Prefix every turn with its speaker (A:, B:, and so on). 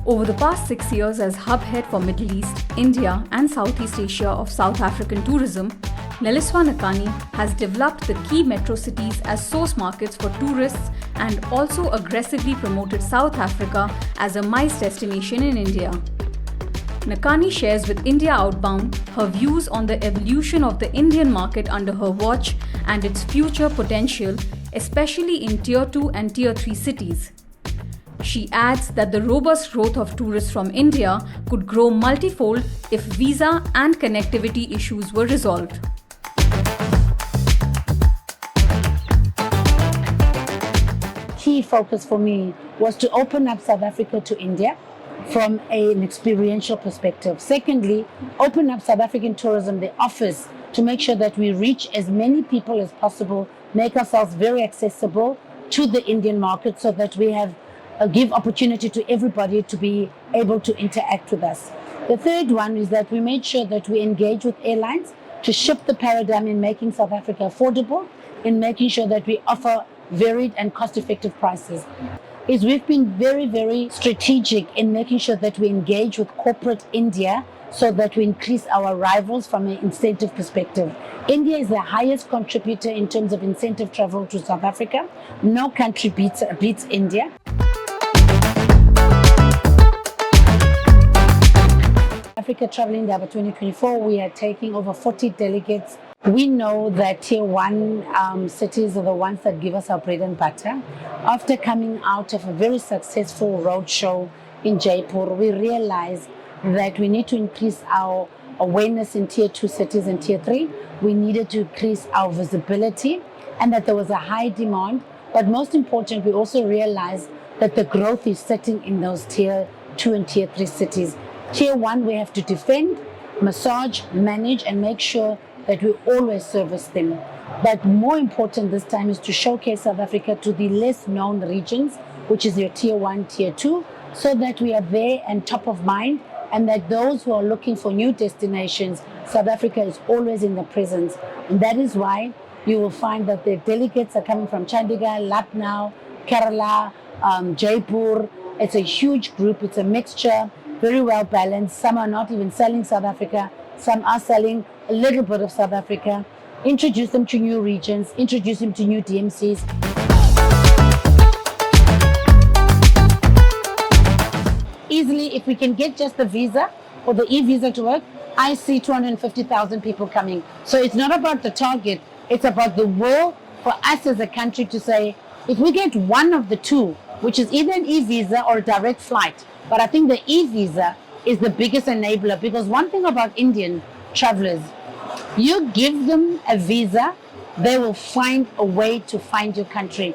A: Over the past 6 years as hub head for Middle East, India and Southeast Asia of South African tourism, Neliswa Nkani has developed the key metro cities as source markets for tourists and also aggressively promoted South Africa as a MICE destination in India. Nkani shares with India Outbound her views on the evolution of the Indian market under her watch and its future potential, especially in Tier 2 and Tier 3 cities. She adds that the robust growth of tourists from India could grow multifold if visa and connectivity issues were resolved.
B: Key focus for me was to open up South Africa to India from an experiential perspective. Secondly, open up South African tourism, the office, to make sure that we reach as many people as possible, make ourselves very accessible to the Indian market so that we have give opportunity to everybody to be able to interact with us. The third one is that we made sure that we engage with airlines to shift the paradigm in making South Africa affordable, in making sure that we offer varied and cost-effective prices. We've been very, very strategic in making sure that we engage with corporate India so that we increase our arrivals from an incentive perspective. India is the highest contributor in terms of incentive travel to South Africa. No country beats India. Africa Travel India 2024, we are taking over 40 delegates. We know that Tier 1 cities are the ones that give us our bread and butter. After coming out of a very successful roadshow in Jaipur, we realized that we need to increase our awareness in Tier 2 cities and Tier 3. We needed to increase our visibility and that there was a high demand. But most important, we also realized that the growth is sitting in those Tier 2 and Tier 3 cities. Tier 1, we have to defend, massage, manage, and make sure that we always service them. But more important this time is to showcase South Africa to the less known regions, which is your Tier 1, Tier 2, so that we are there and top of mind, and that those who are looking for new destinations, South Africa is always in the presence. And that is why you will find that the delegates are coming from Chandigarh, Lucknow, Kerala, Jaipur. It's a huge group, it's a mixture, very well balanced. Some are not even selling South Africa, some are selling a little bit of South Africa. Introduce them to new regions, introduce them to new DMCs. Easily, if we can get just the visa or the e-visa to work, I see 250,000 people coming. So it's not about the target, it's about the will for us as a country to say, if we get one of the two, which is either an e-visa or a direct flight, but I think the e-visa is the biggest enabler, because one thing about Indian travelers, you give them a visa, they will find a way to find your country.